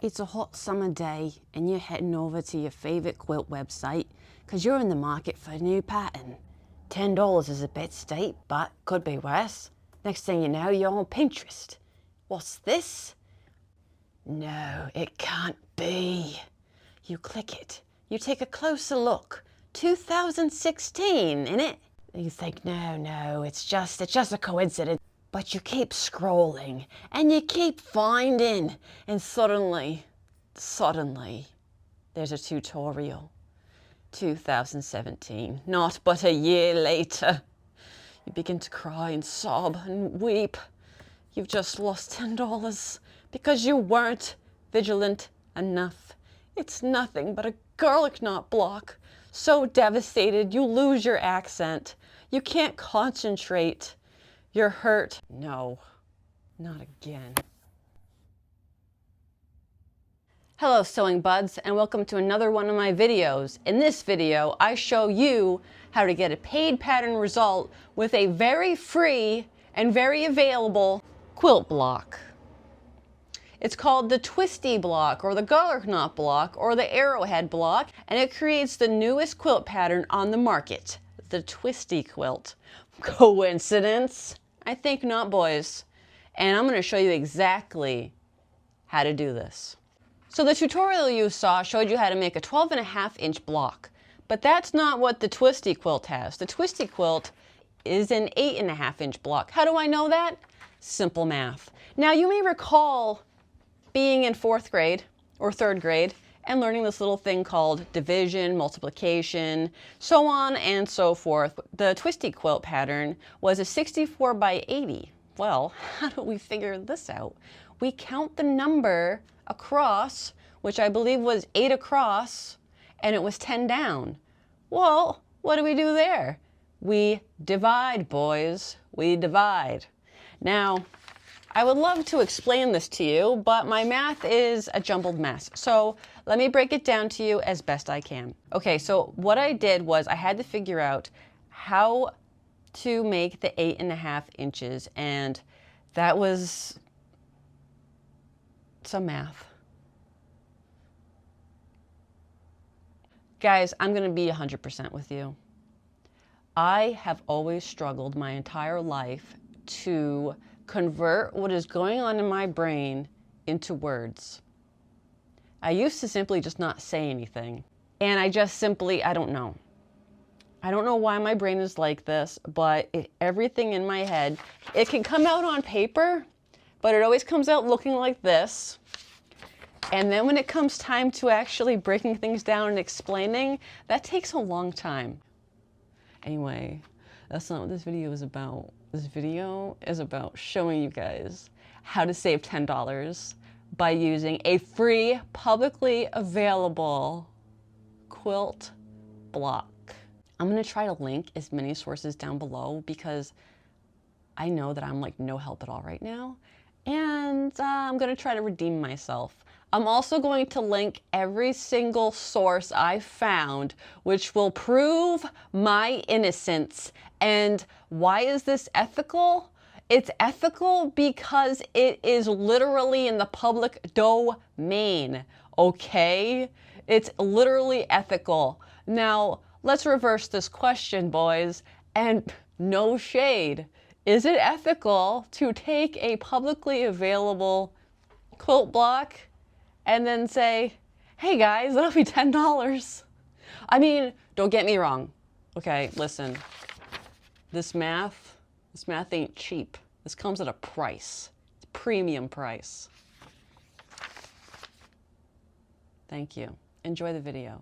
It's a hot summer day and you're heading over to your favorite quilt website because you're in the market for a new pattern. $10 is a bit steep, but could be worse. Next thing you know, you're on Pinterest. What's this? No, it can't be. You click it. You take a closer look. 2016, innit? You think, no, it's just a coincidence. But you keep scrolling and you keep finding, and suddenly, there's a tutorial. 2017, not but a year later. You begin to cry and sob and weep. You've just lost $10 because you weren't vigilant enough. It's nothing but a garlic knot block. So devastated, you lose your accent. You can't concentrate. You're hurt. No, not again. Hello sewing buds, and welcome to another one of my videos. In this video, I show you how to get a paid pattern result with a very free and very available quilt block. It's called the twisty block or the garlic knot block or the arrowhead block, and it creates the newest quilt pattern on the market, the twisty quilt. Coincidence? I think not, boys. And I'm going to show you exactly how to do this. So the tutorial you saw showed you how to make a 12.5-inch block, but that's not what the twisty quilt has. The twisty quilt is an 8.5-inch block. How do I know that? Simple math. Now you may recall being in 4th grade or 3rd grade and learning this little thing called division, multiplication, so on and so forth. The twisty quilt pattern was a 64 by 80. Well, how do we figure this out? We count the number across, which I believe was 8 across, and it was 10 down. Well, what do we do there? We divide, boys. We divide. Now, I would love to explain this to you, but my math is a jumbled mess. So let me break it down to you as best I can. Okay, so what I did was I had to figure out how to make the 8.5 inches, and that was some math. Guys, I'm gonna be 100% with you. I have always struggled my entire life to convert what is going on in my brain into words. I used to simply just not say anything. And I just simply, I don't know. I don't know why my brain is like this, but everything in my head, it can come out on paper, but it always comes out looking like this. And then when it comes time to actually breaking things down and explaining, that takes a long time. Anyway, that's not what this video is about. This video is about showing you guys how to save $10 by using a free, publicly available quilt block. I'm gonna try to link as many sources down below because I know that I'm like no help at all right now. And I'm gonna try to redeem myself. I'm also going to link every single source I found which will prove my innocence. And why is this ethical? It's ethical because it is literally in the public domain, okay? It's literally ethical. Now, let's reverse this question, boys, and no shade. Is it ethical to take a publicly available quilt block and then say, hey guys, that'll be $10? I mean, don't get me wrong. Okay, listen. This math ain't cheap. This comes at a price. It's a premium price. Thank you. Enjoy the video.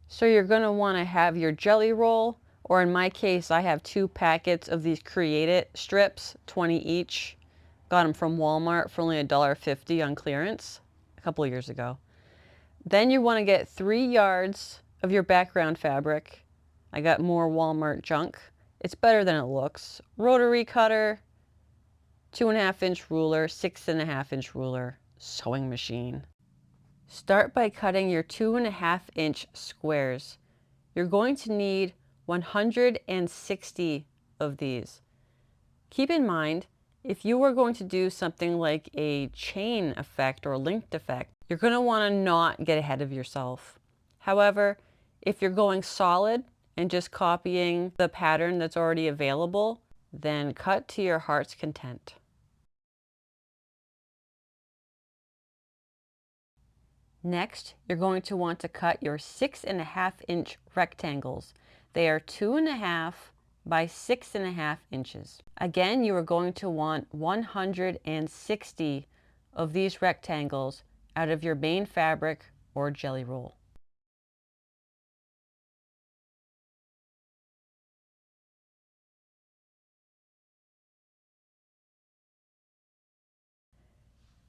So you're gonna wanna have your jelly roll, or in my case, I have 2 packets of these Create It strips, 20 each. Got them from Walmart for only $1.50 on clearance a couple of years ago. Then you wanna get 3 yards of your background fabric. I got more Walmart junk. It's better than it looks. Rotary cutter, 2.5-inch ruler, 6.5-inch ruler, sewing machine. Start by cutting your 2.5-inch squares. You're going to need 160 of these. Keep in mind, if you were going to do something like a chain effect or linked effect, You're going to want to not get ahead of yourself. However, if you're going solid and just copying the pattern that's already available, then cut to your heart's content. Next, you're going to want to cut your 6.5-inch rectangles. They are 2.5 by 6.5 inches. Again, you are going to want 160 of these rectangles out of your main fabric or jelly roll.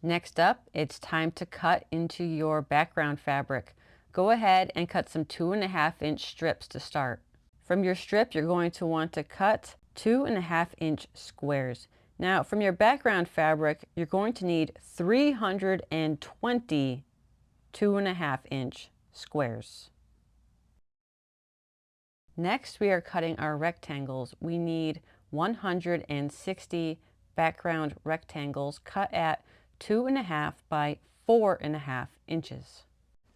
Next up, it's time to cut into your background fabric. Go ahead and cut some 2.5-inch strips to start. From your strip, you're going to want to cut 2.5-inch squares. Now, from your background fabric, you're going to need 320 2.5-inch squares. Next, we are cutting our rectangles. We need 160 background rectangles cut at 2.5 by 4.5 inches.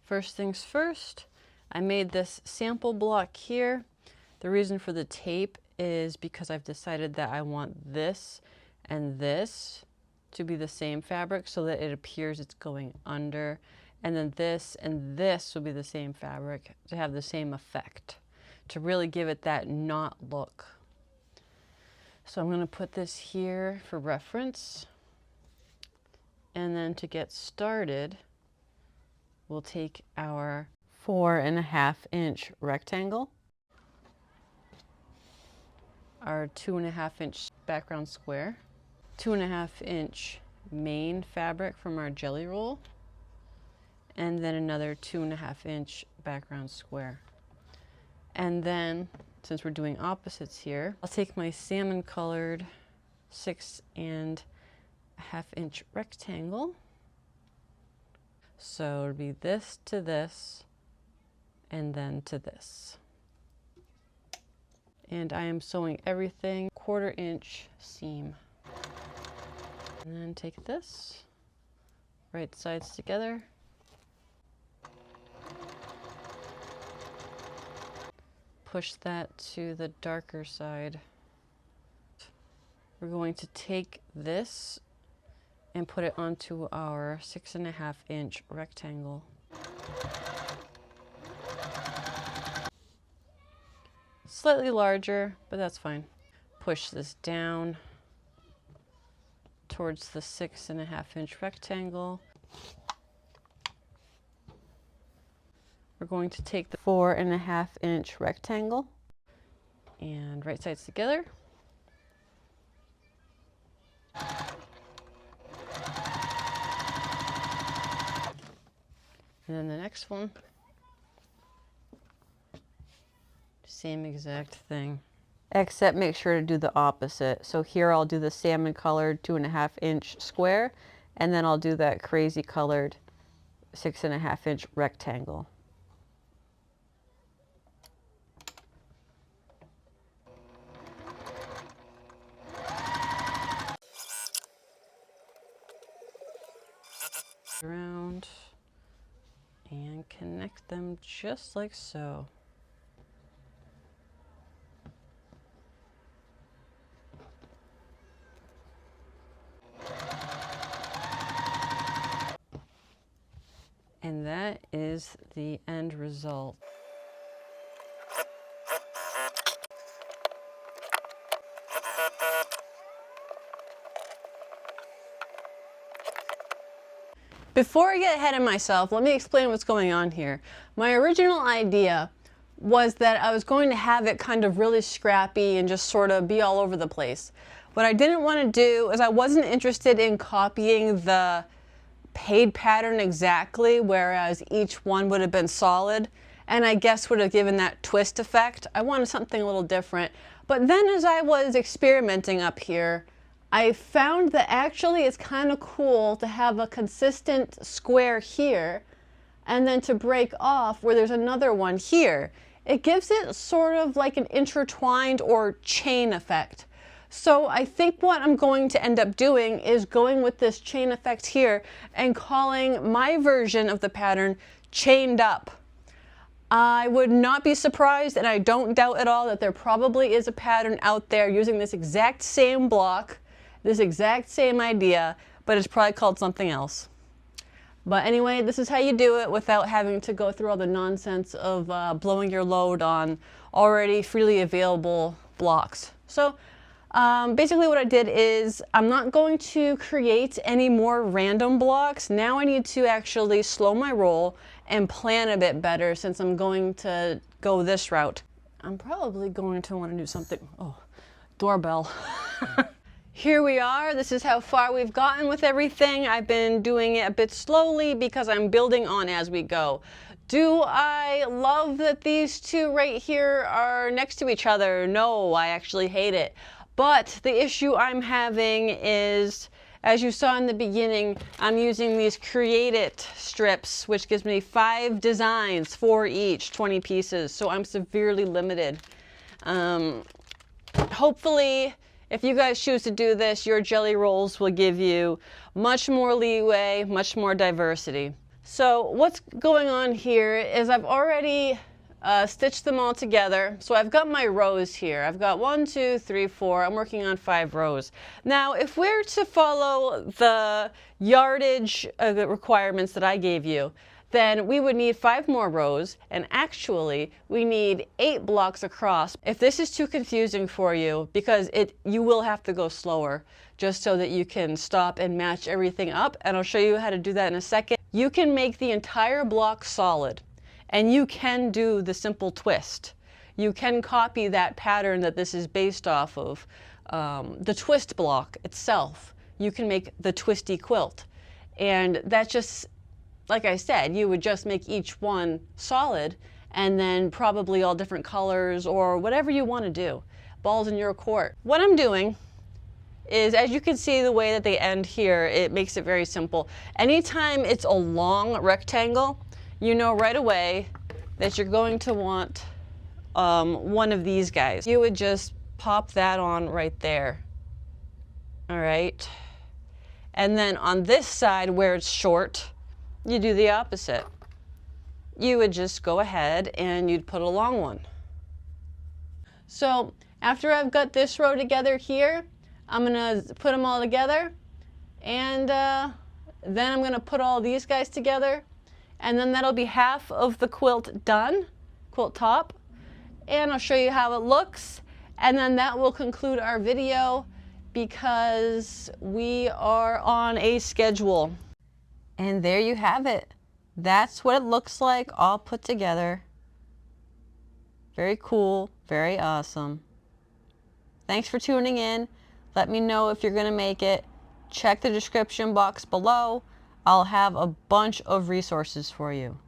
First things first, I made this sample block here. The reason for the tape is because I've decided that I want this and this to be the same fabric so that it appears it's going under, and then this and this will be the same fabric to have the same effect, to really give it that knot look. So I'm going to put this here for reference. And then to get started, we'll take our 4.5-inch rectangle, our 2.5-inch background square, 2.5-inch main fabric from our jelly roll, and then another 2.5-inch background square. And then, since we're doing opposites here, I'll take my salmon colored 6.5-inch rectangle. So it'll be this to this and then to this. And I am sewing everything 1/4 inch seam. And then take this, right sides together. Push that to the darker side. We're going to take this and put it onto our 6.5-inch rectangle. Slightly larger, but that's fine. Push this down towards the 6.5-inch rectangle. We're going to take the 4.5-inch rectangle and right sides together. And then the next one, same exact thing. Except make sure to do the opposite. So here I'll do the salmon colored 2.5-inch square, and then I'll do that crazy colored 6.5-inch rectangle. Around and connect them just like so. And that is the end result. Before I get ahead of myself, let me explain what's going on here. My original idea was that I was going to have it kind of really scrappy and just sort of be all over the place. What I didn't want to do is I wasn't interested in copying the paid pattern exactly, whereas each one would have been solid, and I guess would have given that twist effect. I wanted something a little different. But then as I was experimenting up here, I found that actually it's kind of cool to have a consistent square here and then to break off where there's another one here. It gives it sort of like an intertwined or chain effect. So I think what I'm going to end up doing is going with this chain effect here and calling my version of the pattern chained up. I would not be surprised, and I don't doubt at all, that there probably is a pattern out there using this exact same block, this exact same idea, but it's probably called something else. But anyway, this is how you do it without having to go through all the nonsense of blowing your load on already freely available blocks. So basically what I did is I'm not going to create any more random blocks. Now I need to actually slow my roll and plan a bit better since I'm going to go this route. I'm probably going to want to do something. Oh, doorbell. Here we are. This is how far we've gotten with everything. I've been doing it a bit slowly because I'm building on as we go. Do I love that these two right here are next to each other? No, I actually hate it. But the issue I'm having is, as you saw in the beginning, I'm using these Create It strips, which gives me 5 designs for each, 20 pieces. So I'm severely limited. Hopefully, if you guys choose to do this, your jelly rolls will give you much more leeway, much more diversity. So what's going on here is I've already stitched them all together. So I've got my rows here. I've got 1, 2, 3, 4. I'm working on 5 rows. Now, if we're to follow the yardage requirements that I gave you, then we would need 5 more rows, and actually we need 8 blocks across. If this is too confusing for you, because you will have to go slower just so that you can stop and match everything up, and I'll show you how to do that in a second. You can make the entire block solid, and you can do the simple twist. You can copy that pattern that this is based off of, the twist block itself. You can make the twisty quilt, and that's just, like I said, you would just make each one solid and then probably all different colors or whatever you want to do. Ball's in your court. What I'm doing is, as you can see the way that they end here, it makes it very simple. Anytime it's a long rectangle, you know right away that you're going to want one of these guys. You would just pop that on right there. All right. And then on this side where it's short, you do the opposite. You would just go ahead and you'd put a long one. So after I've got this row together here, I'm gonna put them all together, and then I'm gonna put all these guys together, and then that'll be half of the quilt done, quilt top, and I'll show you how it looks, and then that will conclude our video because we are on a schedule. And there you have it. That's what it looks like all put together. Very cool, very awesome. Thanks for tuning in. Let me know if you're gonna make it. Check the description box below. I'll have a bunch of resources for you.